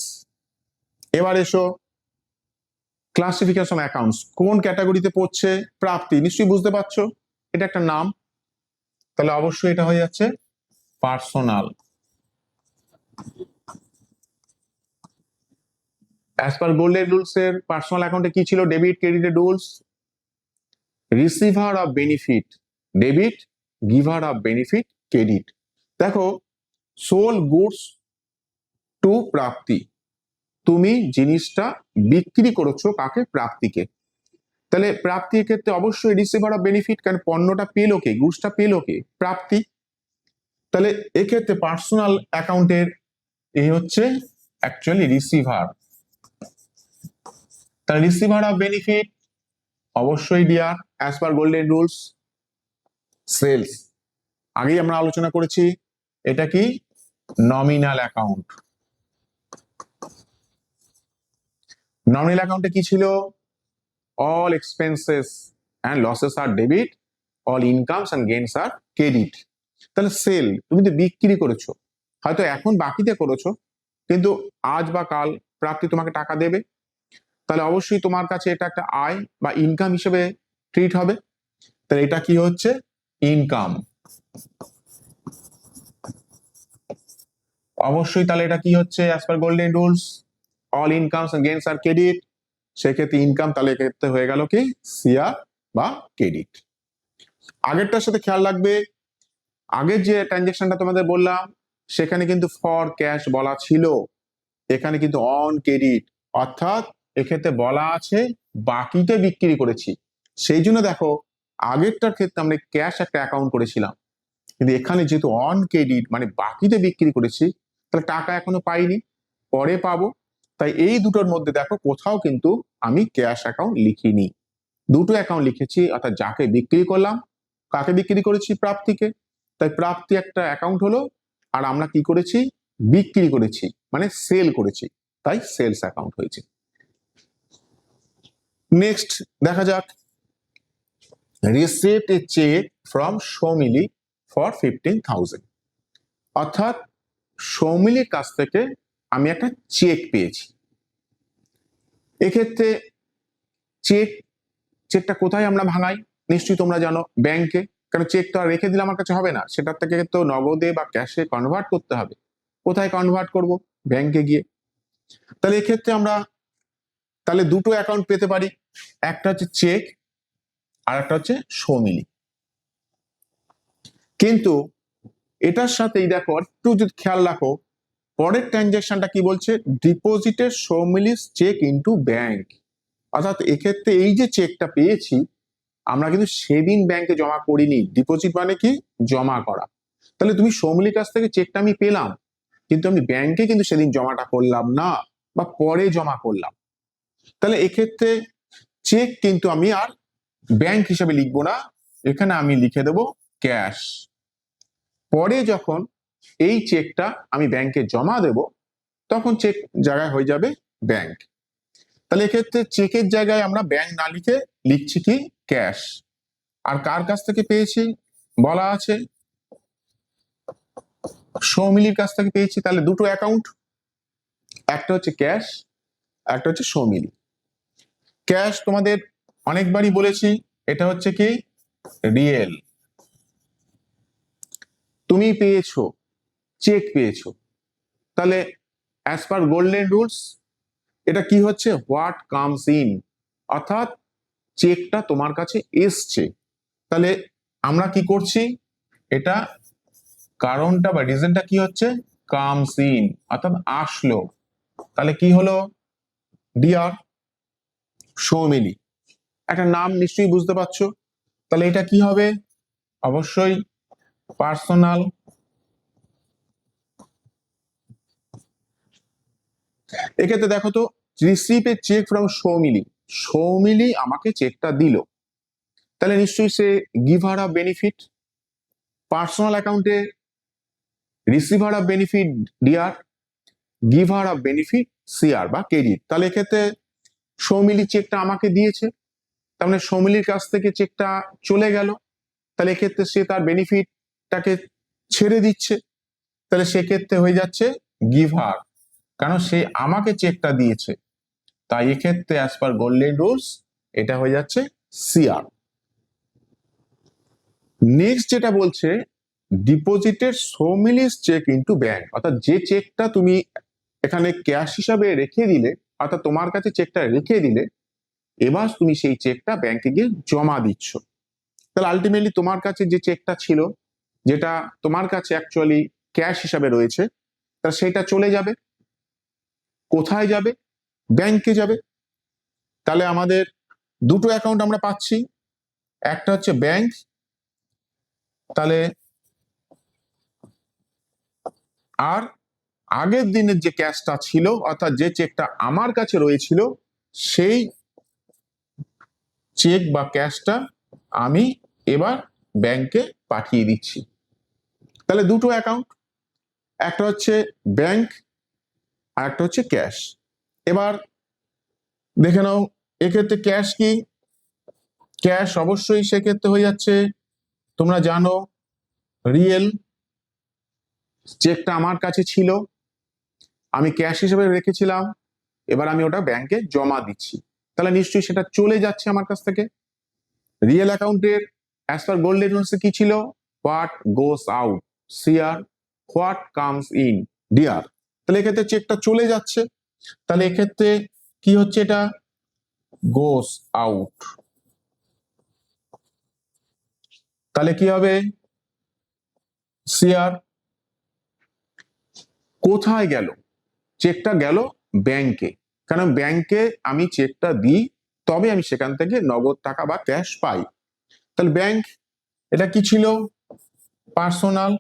Speaker 1: এবার এসো ক্লাসিফিকেশন অ্যাকাউন্টস কোন ক্যাটাগরিতে পড়ছে, প্রাপ্তি, নিশ্চয়ই বুঝতে পারছো এটা একটা নাম, তাহলে অবশ্যই এটা হয়ে যাচ্ছে personal. As per golden rules এর পার্সোনাল অ্যাকাউন্টে কি ছিল, ডেবিট ক্রেডিটের rules, receiver of benefit debit, giver of benefit credit. দেখো সোল গুডস টু প্রাপ্তি, তুমি জিনিসটা বিক্রি করেছো কাকে, প্রাপ্তিকে, তাহলে প্রাপ্তির ক্ষেত্রে অবশ্যই রিসিভার অফ বেনিফিট, কারণ পণ্যটা পেলো কে, গুডসটা পেলো কে, প্রাপ্তি। তাহলে এক্ষেত্রে পার্সোনাল অ্যাকাউন্টের এই হচ্ছে অ্যাকচুয়ালি রিসিভার। তাহলে রিসিভার অফ বেনিফিট অবশ্যই dear as per golden rules sales. আগেই আমরা আলোচনা করেছি এটা কি নমিনাল অ্যাকাউন্ট। নমিনাল অ্যাকাউন্টে কি ছিল, অল এক্সপেন্সেস অ্যান্ড লসেস আর debit, all incomes and gains আর ক্রেডিট। তাহলে সেল তুমি তো বিক্রি করেছো, হয়তো এখন বাকিতে করেছো কিন্তু আজ বা কাল প্রাপ্তি তোমাকে টাকা দেবে, তাহলে অবশ্যই তোমার কাছে এটা একটা আয় বা ইনকাম হিসেবে ট্রিট হবে, তাহলে এটা কি হচ্ছে ইনকাম। অবশ্যই তাহলে এটা কি হচ্ছে as per golden rules all incomes and gains আর ক্রেডিট, সেক্ষেত্রে ইনকাম, তাহলে এক্ষেত্রে হয়ে গেল কি সিআর বা ক্রেডিট। আগেরটার সাথে খেয়াল রাখবে, আগের যে ট্রানজেকশনটা তোমাদের বললাম সেখানে কিন্তু ফর ক্যাশ বলা ছিল, এখানে কিন্তু অন ক্রেডিট, অর্থাৎ এক্ষেত্রে বলা আছে বাকিতে বিক্রি করেছি, সেই জন্য দেখো আগেরটার ক্ষেত্রে আমরা ক্যাশ একটা অ্যাকাউন্ট করেছিলাম, কিন্তু এখানে যেহেতু অন ক্রেডিট মানে বাকিতে বিক্রি করেছি, তাহলে টাকা এখনো পাইনি, পরে পাবো, তাই এই দুটোর মধ্যে দেখো কোথাও কিন্তু আমি ক্যাশ অ্যাকাউন্ট লিখিনি, দুটো অ্যাকাউন্ট লিখেছি, অর্থাৎ যাকে বিক্রি করলাম, কাকে বিক্রি করেছি, প্রাপ্তিকে, তাই প্রাপ্তি একটা অ্যাকাউন্ট হলো, আর আমরা কি করেছি বিক্রি করেছি মানে সেল করেছি, তাই সেলস অ্যাকাউন্ট হয়েছে। নেক্সট দেখা যাক, received a cheque from Soumili for 15,000, অর্থাৎ সৌমিলির কাছ থেকে আমি একটা চেক পেয়েছি, এক্ষেত্রে চেকটা কোথায় আমরা ভাঙাই? নিশ্চয়ই তোমরা জানো, ব্যাংকে। কারণ চেক তো আর রেখে দিলে আমার কাছে হবে না, সেটার থেকে তো নগদে বা ক্যাশে কনভার্ট করতে হবে। কোথায় কনভার্ট করব? ব্যাংকে গিয়ে। তাহলে এক্ষেত্রে আমরা তাহলে দুটো অ্যাকাউন্ট পেতে পারি, একটা হচ্ছে চেক আর একটা হচ্ছে সৌমিলি। কিন্তু এটার সাথেই দেখো, একটু যদি খেয়াল রাখো, পরের ট্রানজাকশনটা কি বলছে? ডিপোজিটের সৌমিলিস চেক ইনটু ব্যাংক। অর্থাৎ এক্ষেত্রে এই যে চেকটা পেয়েছি, আমরা কিন্তু সেদিন ব্যাংকে জমা করিনি। ডিপোজিট মানে কি? জমা করা। তাহলে তুমি সৌমিলির কাছ থেকে চেকটা আমি পেলাম, কিন্তু আমি ব্যাংকে কিন্তু সেদিন জমাটা করলাম না, বা পরে জমা করলাম। তাহলে এক্ষেত্রে চেক কিন্তু আমি আর ব্যাংক হিসেবে লিখবো না, এখানে আমি লিখে দেব ক্যাশ। পরে যখন এই চেকটা আমি ব্যাংকে জমা দেব, তখন চেক জায়গায় হয়ে যাবে ব্যাংক। তাহলে এক্ষেত্রে চেকের জায়গায় আমরা ব্যাংক না লিখে লিখছি কি? ক্যাশ। আর কার কাছ থেকে পেয়েছি? বলা আছে সৌমিলির কাছ থেকে পেয়েছি। তাহলে দুটো অ্যাকাউন্ট, একটা হচ্ছে ক্যাশ, একটা হচ্ছে সৌমিলি। ক্যাশ তোমাদের অনেকবারই বলেছি, এটা হচ্ছে কি? রিয়েল। তুমি পেয়েছো, চেক পেয়েছো, তাহলে অ্যাজ পার গোল্ডেন রুলস এটা কি হচ্ছে? হোয়াট কামস ইন, অর্থাৎ চেকটা তোমার কাছে এসছে। তাহলে আমরা কি করছি? এটা কারণটা বা রিজনটা কি হচ্ছে? কামস ইন, অর্থাৎ আসলো। তাহলে কি হলো? ডিয়ার সৌমিলি, একটা নাম নিশ্চয়ই বুঝতে পারছো। তাহলে এটা কি হবে? অবশ্যই পার্সোনাল। এক্ষেত্রে দেখো তো, receive a cheque from Soumili, Soumili আমাকে চেকটা দিল, তাহলে নিশ্চয়ই সে গিভার অফ বেনিফিট। পার্সোনাল অ্যাকাউন্টে receiver of benefit dear, giver of benefit CR বা ক্রেডিট। তাহলে এক্ষেত্রে সৌমিলি চেকটা আমাকে দিয়েছে, তার মানে সৌমিলির কাছ থেকে চেকটা চলে গেল, তাহলে এক্ষেত্রে সে তার বেনিফিটটাকে ছেড়ে দিচ্ছে, তাহলে সেক্ষেত্রে হয়ে যাচ্ছে গিভার, কারণ সে আমাকে চেকটা দিয়েছে। তাই এক্ষেত্রে অ্যাজ পার গোল্ডেন রুলস এটা হয়ে যাচ্ছে সিআর। নেক্সট যেটা বলছে, ডিপোজিটেড সৌমিলিস চেক ইনটু ব্যাংক, অর্থাৎ যে চেকটা তুমি এখানে ক্যাশ হিসাবে রেখে দিলে, অর্থাৎ তোমার কাছে চেকটা রেখে দিলে, এবার তুমি সেই চেকটা ব্যাংকে গিয়ে জমা দিচ্ছ। তাহলে আলটিমেটলি তোমার কাছে যে চেকটা ছিল, যেটা তোমার কাছে অ্যাকচুয়ালি ক্যাশ হিসাবে রয়েছে, তা সেটা চলে যাবে। কোথায় যাবে? ব্যাংকে যাবে। তাহলে আমাদের দুটো অ্যাকাউন্ট আমরা পাচ্ছি, একটা হচ্ছে ব্যাংক, তাহলে আর আগের দিনের যে ক্যাশটা ছিল, অর্থাৎ যে চেকটা আমার কাছে রয়েছিল, সেই চেক বা ক্যাশটা আমি এবার ব্যাংকে পাঠিয়ে দিচ্ছি। তাহলে দুটো অ্যাকাউন্ট, একটা হচ্ছে ব্যাংক আর একটা হচ্ছে ক্যাশ। এবার দেখে নাও, এক্ষেত্রে ক্যাশ কি? ক্যাশ অবশ্যই সেক্ষেত্রে হয়ে যাচ্ছে, তোমরা জানো, রিয়েল। চেকটা আমার কাছে ছিল, আমি ক্যাশ হিসেবে রেখেছিলাম, এবার আমি ওটা ব্যাংকে জমা দিচ্ছি, তাহলে নিশ্চয়ই সেটা চলে যাচ্ছে আমার কাছ থেকে। রিয়েল অ্যাকাউন্টের অ্যাজ পার গোল্ডেন রুলস কি ছিল? What goes out CR, what comes in DR. তাহলে এক্ষেত্রে চেকটা চলে যাচ্ছে, তাহলে এক্ষেত্রে কি হচ্ছে? এটা গোস আউট। তাহলে কি হবে? সিআর। কোথায় গেল? চেকটা গেল ব্যাংকে, কারণ ব্যাংকে আমি চেকটা দিই, তবে আমি সেখান থেকে নগদ টাকা বা ক্যাশ পাই। তাহলে ব্যাংক এটা কি ছিল? পার্সোনাল।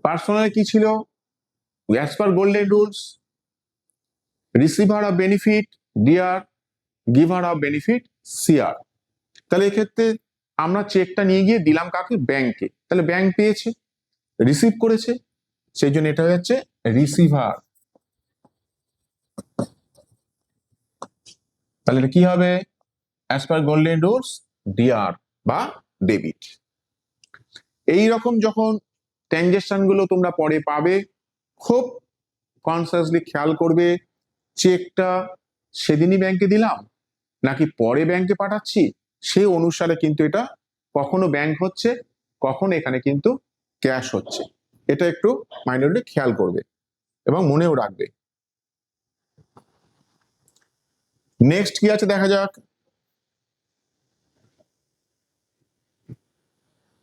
Speaker 1: পার্সোনাল কি ছিল? As per golden rules receiver of benefit DR, giver of benefit CR. তাহলে এক্ষেত্রে আমরা চেকটা নিয়ে গিয়ে দিলাম কাকে? ব্যাংকে। তাহলে ব্যাংক পেয়েছে, রিসিভ করেছে, সেই জন্য এটা হয়ে যাচ্ছে রিসিভার। তাহলে এটা কি হবে? As per golden rules DR বা ডেবিট। এইরকম যখন ট্রানজেকশন গুলো তোমরা পরে পাবে, খুব কনসিয়াসলি খেয়াল করবে চেকটা সেদিনই ব্যাংকে দিলাম নাকি পরে ব্যাংকে পাঠাচ্ছি, সেই অনুসারে কিন্তু এটা কখনো ব্যাংক হচ্ছে, কখনো এখানে কিন্তু ক্যাশ হচ্ছে। এটা একটু মাইনরলি খেয়াল করবে এবং মনেও রাখবে। নেক্সট কি আছে দেখা যাক।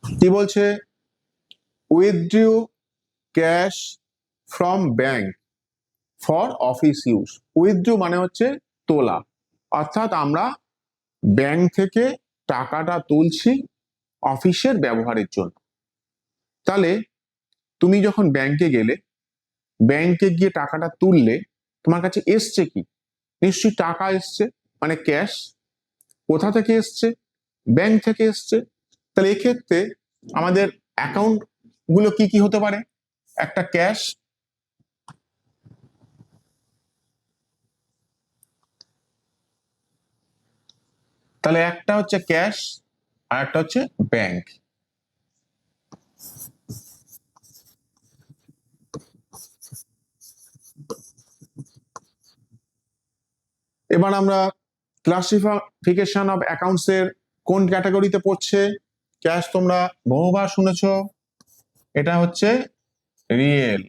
Speaker 1: কি বলছে, withdraw cash from bank for office use. Withdraw মানে হচ্ছে তোলা, অর্থাৎ আমরা ব্যাংক থেকে টাকাটা তুলছি অফিসের ব্যবহারের জন্য। তাহলে তুমি যখন ব্যাংকে গেলে, ব্যাংকে গিয়ে টাকাটা তুললে, তোমার কাছে এসছে কি? নিশ্চয়ই টাকা এসছে, মানে ক্যাশ। কোথা থেকে এসছে? ব্যাংক থেকে এসছে। তাহলে এক্ষেত্রে আমাদের অ্যাকাউন্ট গুলো কি কি হতে পারে? একটা ক্যাশ, তাহলে একটা হচ্ছে ক্যাশ আর একটা হচ্ছে ব্যাংক। এবার আমরা ক্লাসিফিকেশন অফ অ্যাকাউন্টস এর কোন ক্যাটাগরিতে পড়ছে? ক্যাশ তোমরা বহুবার শুনেছ, এটা হচ্ছে রিয়েল।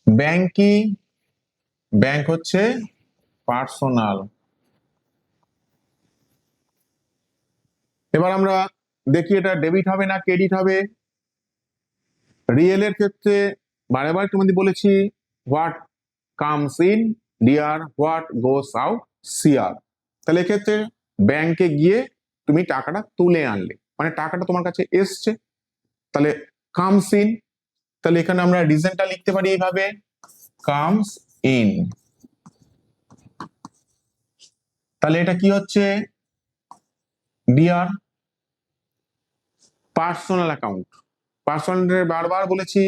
Speaker 1: ব্যাংক কি? ব্যাংক হচ্ছে পার্সোনাল। এবার আমরা দেখি এটা ডেবিট হবে না ক্রেডিট হবে। রিয়েল এর ক্ষেত্রে বারে বারে তোমাদের বলেছি, what comes in dear, what goes out CR. তাহলে এক্ষেত্রে ব্যাংকে গিয়ে তুমি টাকাটা তুলে আনলে, মানে টাকাটা তোমার কাছে এসছে, তাহলে কামস ইন। তাহলে এখানে আমরা রিজনটা লিখতে পারি এইভাবে, কামস ইন। তাহলে এটা কি হচ্ছে? ডিয়ার। পার্সোনাল অ্যাকাউন্ট, পার্সোনাল বারবার বলেছি,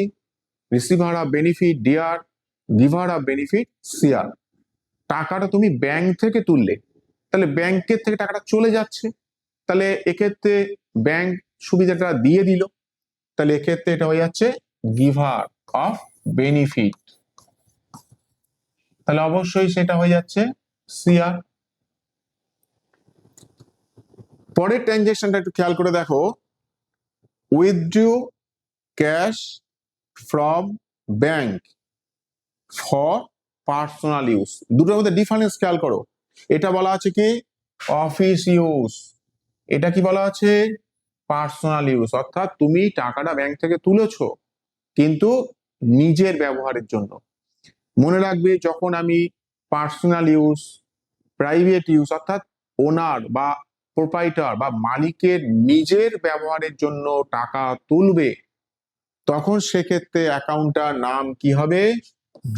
Speaker 1: receiver of benefit dear, giver of benefit CR. টাকাটা তুমি ব্যাংক থেকে তুললে, তাহলে ব্যাংকের থেকে টাকাটা চলে যাচ্ছে, তাহলে এক্ষেত্রে ব্যাংক সুবিধাটা দিয়ে দিল, তাহলে এক্ষেত্রে এটা হয়ে যাচ্ছে গিভার অফ বেনিফিট। তাহলে অবশ্যই সেটা হয়ে যাচ্ছে সিআর। পরের ট্রানজেকশনটা একটু খেয়াল করে দেখো, withdraw cash from bank for personal use. দুটোর মধ্যে ডিফারেন্স খেয়াল করো। এটা বলা আছে কি অফিস ইউজ, এটা কি বলা আছে পার্সোনাল ইউজ। অর্থাৎ তুমি টাকাটা ব্যাংক থেকে তুলেছো কিন্তু নিজের ব্যবহারের জন্য। মনে রাখবে, যখন আমি পার্সোনাল ইউজ, প্রাইভেট ইউজ, অর্থাৎ ওনার বা প্রোপাইটার বা মালিকের নিজের ব্যবহারের জন্য টাকা তুলবে, তখন সেক্ষেত্রে অ্যাকাউন্টটার নাম কি হবে?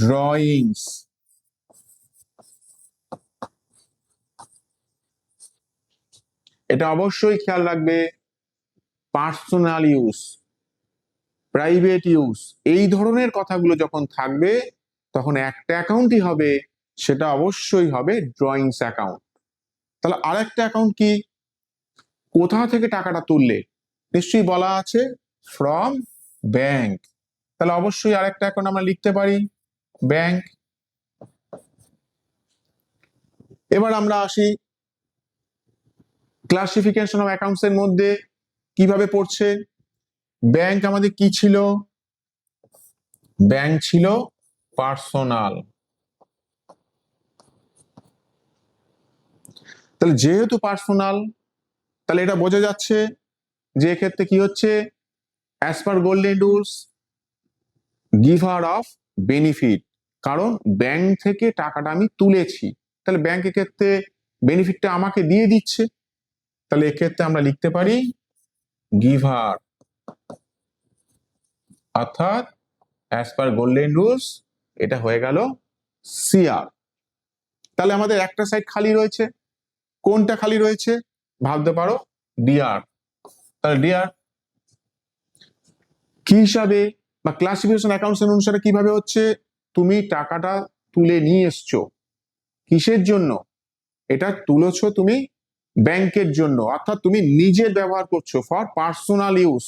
Speaker 1: ড্রয়িংস। এটা অবশ্যই খেয়াল রাখবে, পার্সোনাল ইউজ, প্রাইভেট ইউজ, এই ধরনের কথাগুলো যখন থাকবে তখন একটা অ্যাকাউন্টই হবে, সেটা অবশ্যই হবে ড্রয়িংস অ্যাকাউন্ট। তাহলে আরেকটা অ্যাকাউন্ট কি? কোথা থেকে টাকাটা তুললে? নিশ্চয়ই বলা আছে ফ্রম ব্যাংক। তাহলে অবশ্যই আরেকটা অ্যাকাউন্ট আমরা লিখতে পারি ব্যাংক। এবার আমরা আসি ক্লাসিফিকেশন অফ অ্যাকাউন্টস এর মধ্যে কিভাবে পড়ছে। ব্যাংক আমাদের কি ছিল? ব্যাংক ছিল পার্সোনাল। তাহলে যেহেতু পার্সোনাল, তাহলে এটা বোঝা যাচ্ছে যে এক্ষেত্রে কি হচ্ছে, as per golden rules giver of benefit, কারণ ব্যাংক থেকে টাকাটা আমি তুলেছি, তাহলে ব্যাংক ক্ষেত্রে বেনিফিটটা আমাকে দিয়ে দিচ্ছে, তাহলে এক্ষেত্রে আমরা লিখতে পারি গিভার, অর্থাৎ অ্যাজ পার গোল্ডেন রুলস এটা হয়ে গেল সিআর। তাহলে আমাদের একটা সাইড খালি রয়েছে, কোনটা খালি রয়েছে? ভাবতে পারো ডিআর। তাহলে ডিআর কি হিসাবে বা ক্লাসিফিকেশন অ্যাকাউন্টস অনুসারে কিভাবে হচ্ছে, তুমি টাকাটা তুলে নিয়ে এসছো কিসের জন্য? এটা তুলেছো তুমি ব্যাংকের জন্য, অর্থাৎ তুমি নিজের ব্যবহার করছো ফর পার্সোনাল ইউজ।